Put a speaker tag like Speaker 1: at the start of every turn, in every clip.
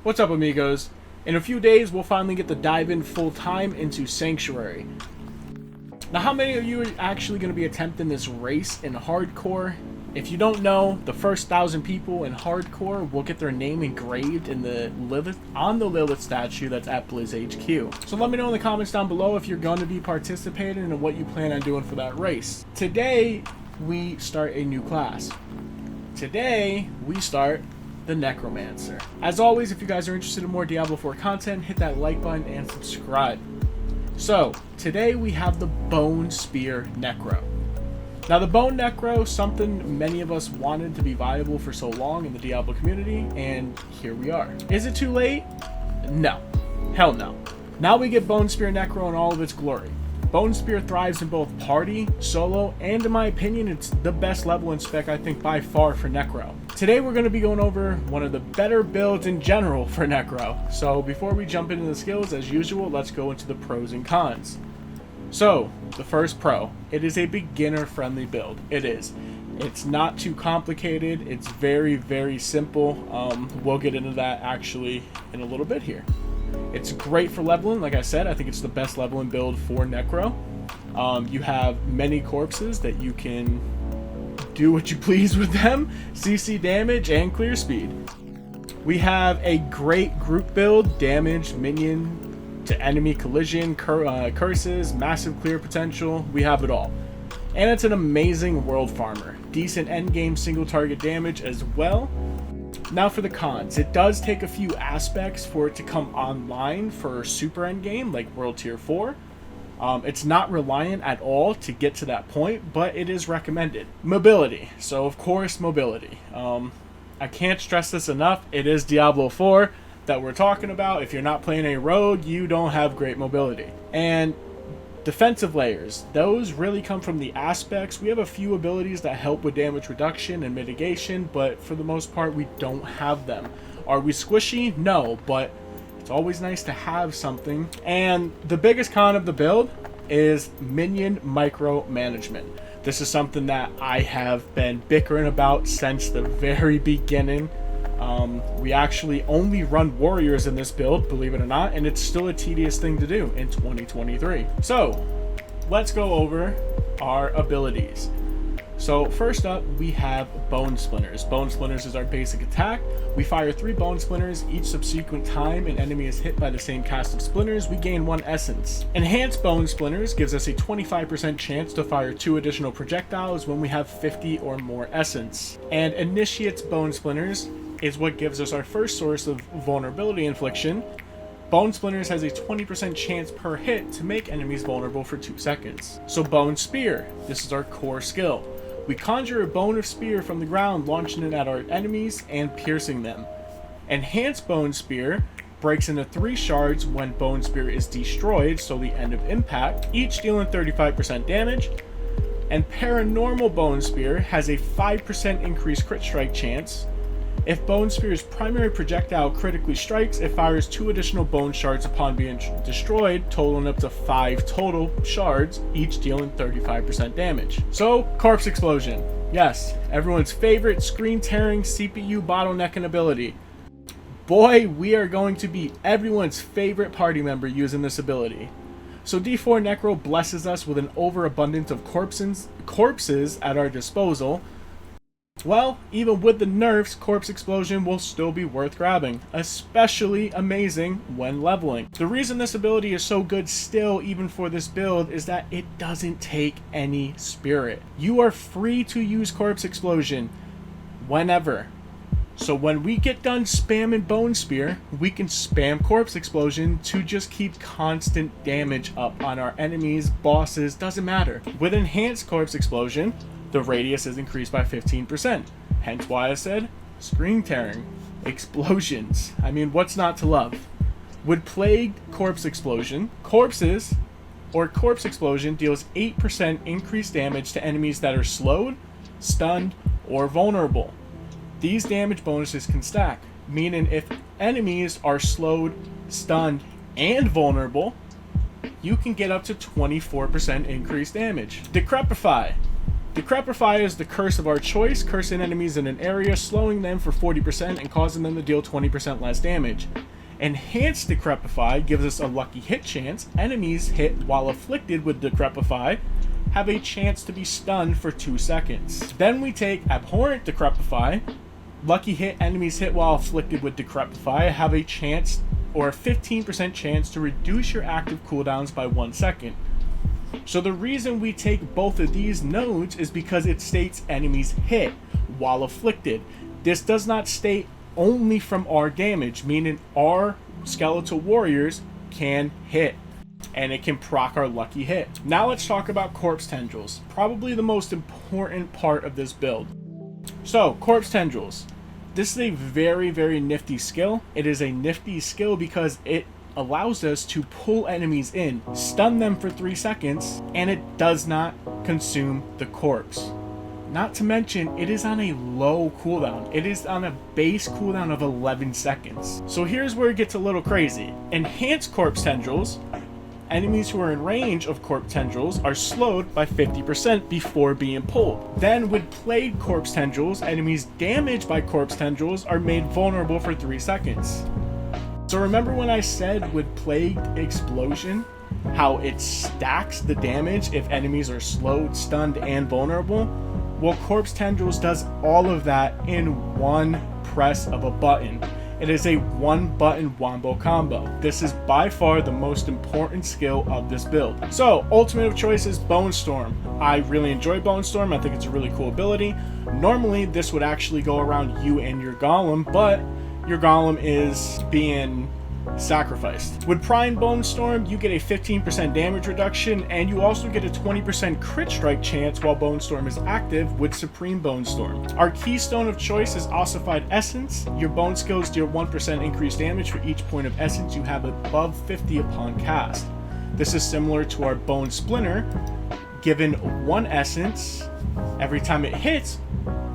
Speaker 1: What's up, amigos? In a few days, we'll finally get to dive in full time into Sanctuary. Now, how many of you are actually going to be attempting this race in hardcore? If you don't know, the first 1,000 people in hardcore will get their name engraved in the Lilith statue that's at Blizz HQ. So let me know in the comments down below if you're going to be participating and what you plan on doing for that race. Today, we start a new class. Today, we start the Necromancer. As always, if you guys are interested in more Diablo 4 content, hit that like button and subscribe. So, today we have the Bone Spear Necro. Now, the Bone Necro, something many of us wanted to be viable for so long in the Diablo community, and here we are. Is it too late? No. Hell no. Now we get Bone Spear Necro in all of its glory. Bone Spear thrives in both party, solo, and in my opinion, it's the best level and spec I think by far for Necro. Today we're going to be going over one of the better builds in general for Necro. So before we jump into the skills, as usual, let's go into the pros and cons. So, the first pro, it is a beginner-friendly build. It is. It's not too complicated. It's very, very simple. We'll get into that actually in a little bit here. It's great for leveling. Like I said, I think it's the best leveling build for Necro. You have many corpses that you can do what you please with them. CC damage and clear speed. We have a great group build. Damage, minion to enemy collision, curses, massive clear potential. We have it all. And it's an amazing world farmer. Decent endgame single target damage as well. Now for the cons, it does take a few aspects for it to come online for super endgame, like World Tier 4. It's not reliant at all to get to that point, but it is recommended. Mobility. So of course, mobility. I can't stress this enough. It is Diablo 4 that we're talking about. If you're not playing a rogue, you don't have great mobility. And defensive layers, those really come from the aspects. We have a few abilities that help with damage reduction and mitigation, but for the most part, we don't have them. Are we squishy? No, but it's always nice to have something. And the biggest con of the build is minion micromanagement. This is something that I have been bickering about since the very beginning. We actually only run warriors in this build, believe it or not, and it's still a tedious thing to do in 2023. So, let's go over our abilities. So, first up, we have Bone Splinters. Bone Splinters is our basic attack. We fire 3 Bone Splinters each subsequent time an enemy is hit by the same cast of Splinters. We gain 1 essence. Enhanced Bone Splinters gives us a 25% chance to fire 2 additional projectiles when we have 50 or more essence. And Initiate's Bone Splinters is what gives us our first source of vulnerability infliction. Bone Splinters has a 20% chance per hit to make enemies vulnerable for 2 seconds. So Bone Spear, this is our core skill. We conjure a bone of spear from the ground, launching it at our enemies and piercing them. Enhanced Bone Spear breaks into 3 shards when Bone Spear is destroyed, so the end of impact, each dealing 35% damage. And Paranormal Bone Spear has a 5% increased crit strike chance. If Bone Spear's primary projectile critically strikes, it fires 2 additional bone shards upon being destroyed, totaling up to 5 total shards, each dealing 35% damage. So, Corpse Explosion. Yes, everyone's favorite screen-tearing CPU bottlenecking ability. Boy, we are going to be everyone's favorite party member using this ability. So D4 Necro blesses us with an overabundance of corpses at our disposal. Well, even with the nerfs, Corpse Explosion will still be worth grabbing, especially amazing when leveling. The reason this ability is so good still, even for this build, is that it doesn't take any spirit. You are free to use Corpse Explosion whenever. So when we get done spamming Bone Spear, we can spam Corpse Explosion to just keep constant damage up on our enemies, bosses, doesn't matter. With Enhanced Corpse Explosion, the radius is increased by 15%. Hence why I said screen tearing. Explosions. I mean, what's not to love? With Plagued Corpse Explosion, Corpse Explosion deals 8% increased damage to enemies that are slowed, stunned, or vulnerable. These damage bonuses can stack, meaning if enemies are slowed, stunned, and vulnerable, you can get up to 24% increased damage. Decrepify. Decrepify is the curse of our choice, cursing enemies in an area, slowing them for 40% and causing them to deal 20% less damage. Enhanced Decrepify gives us a lucky hit chance. Enemies hit while afflicted with Decrepify have a chance to be stunned for 2 seconds. Then we take Abhorrent Decrepify. Lucky hit, enemies hit while afflicted with Decrepify have a chance or a 15% chance to reduce your active cooldowns by 1 second. So the reason we take both of these nodes is because it states enemies hit while afflicted. This does not state only from our damage, meaning our skeletal warriors can hit, and it can proc our lucky hit. Now let's talk about Corpse Tendrils, probably the most important part of this build. So, Corpse Tendrils. This is a very, very nifty skill. It is a nifty skill because it allows us to pull enemies in, stun them for 3 seconds, and it does not consume the corpse. Not to mention, it is on a low cooldown. It is on a base cooldown of 11 seconds. So here's where it gets a little crazy. Enhanced Corpse Tendrils. Enemies who are in range of Corpse Tendrils are slowed by 50% before being pulled. Then with Plague Corpse Tendrils, enemies damaged by Corpse Tendrils are made vulnerable for 3 seconds. So remember when I said with Plagued Explosion, how it stacks the damage if enemies are slowed, stunned, and vulnerable? Well, Corpse Tendrils does all of that in one press of a button. It is a one-button wombo combo. This is by far the most important skill of this build. So, ultimate of choice is Bonestorm. I really enjoy Bonestorm. I think it's a really cool ability. Normally, this would actually go around you and your golem, but your golem is being sacrificed. With Prime Bonestorm, you get a 15% damage reduction, and you also get a 20% crit strike chance while Bonestorm is active with Supreme Bonestorm. Our keystone of choice is Ossified Essence. Your bone skills deal 1% increased damage for each point of essence you have above 50 upon cast. This is similar to our Bone Splinter, given 1 essence every time it hits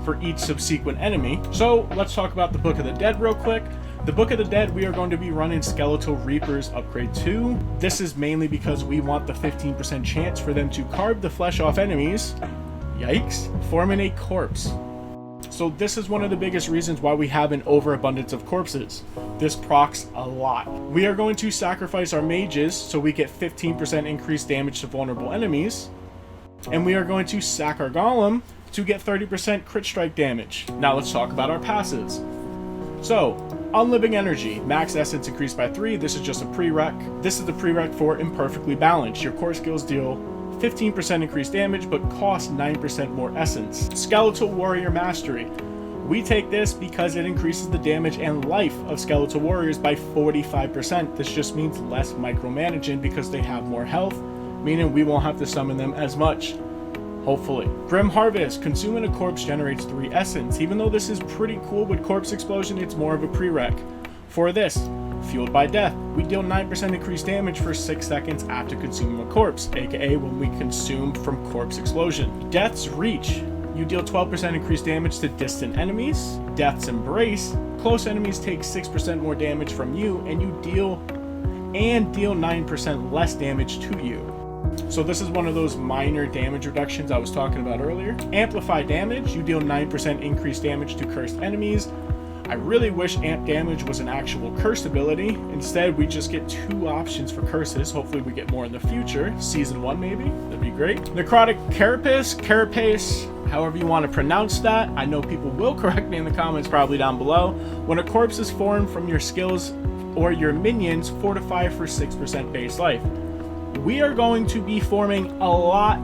Speaker 1: for each subsequent enemy. So let's talk about the Book of the Dead real quick. The Book of the Dead, we are going to be running Skeletal Reapers Upgrade 2. This is mainly because we want the 15% chance for them to carve the flesh off enemies, yikes, forming a corpse. So this is one of the biggest reasons why we have an overabundance of corpses. This procs a lot. We are going to sacrifice our mages so we get 15% increased damage to vulnerable enemies. And we are going to sack our golem to get 30% crit strike damage. Now let's talk about our passives. So, Unliving Energy, max essence increased by 3. This is just a prereq. This is the prereq for Imperfectly Balanced. Your core skills deal 15% increased damage, but cost 9% more essence. Skeletal Warrior Mastery. We take this because it increases the damage and life of Skeletal Warriors by 45%. This just means less micromanaging because they have more health, meaning we won't have to summon them as much. Hopefully. Grim Harvest. Consuming a corpse generates 3 essence. Even though this is pretty cool with Corpse Explosion, it's more of a prereq. For this, Fueled by Death. We deal 9% increased damage for 6 seconds after consuming a corpse, aka when we consume from Corpse Explosion. Death's Reach. You deal 12% increased damage to distant enemies. Death's Embrace. Close enemies take 6% more damage from you, and you deal 9% less damage to you. So this is one of those minor damage reductions I was talking about earlier. Amplify Damage. You deal 9% increased damage to cursed enemies. I really wish Amp Damage was an actual cursed ability. Instead, we just get 2 options for curses. Hopefully we get more in the future. Season 1 maybe. That'd be great. Necrotic Carapace, however you want to pronounce that. I know people will correct me in the comments probably down below. When a corpse is formed from your skills or your minions, fortify for 6% base life. We are going to be forming a lot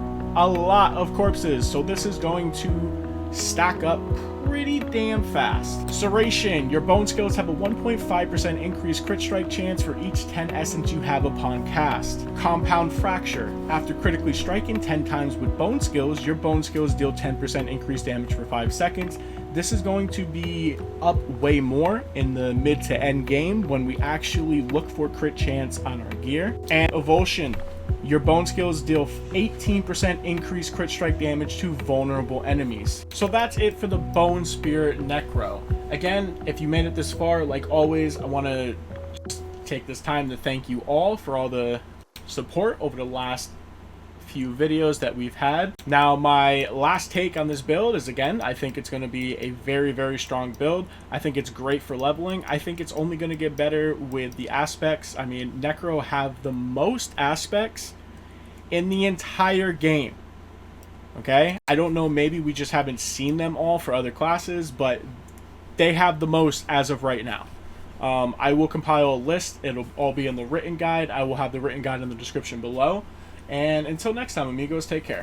Speaker 1: of corpses, so this is going to stack up pretty damn fast. Serration. Your bone skills have a 1.5% increased crit strike chance for each 10 essence you have upon cast. Compound Fracture. After critically striking 10 times with bone skills, your bone skills deal 10% increased damage for 5 seconds. This is going to be up way more in the mid to end game when we actually look for crit chance on our gear. And Evulsion. Your bone skills deal 18% increased crit strike damage to vulnerable enemies. So that's it for the Bone Spirit Necro. Again, if you made it this far, like always, I want to take this time to thank you all for all the support over the last few videos that we've had. Now, my last take on this build is, again, I think it's going to be a very, very strong build. I think it's great for leveling. I think it's only going to get better with the aspects. I mean, Necro have the most aspects in the entire game. Okay? I don't know, maybe we just haven't seen them all for other classes, but they have the most as of right now. I will compile a list. It'll all be in the written guide. I will have the written guide in the description below. And until next time, amigos, take care.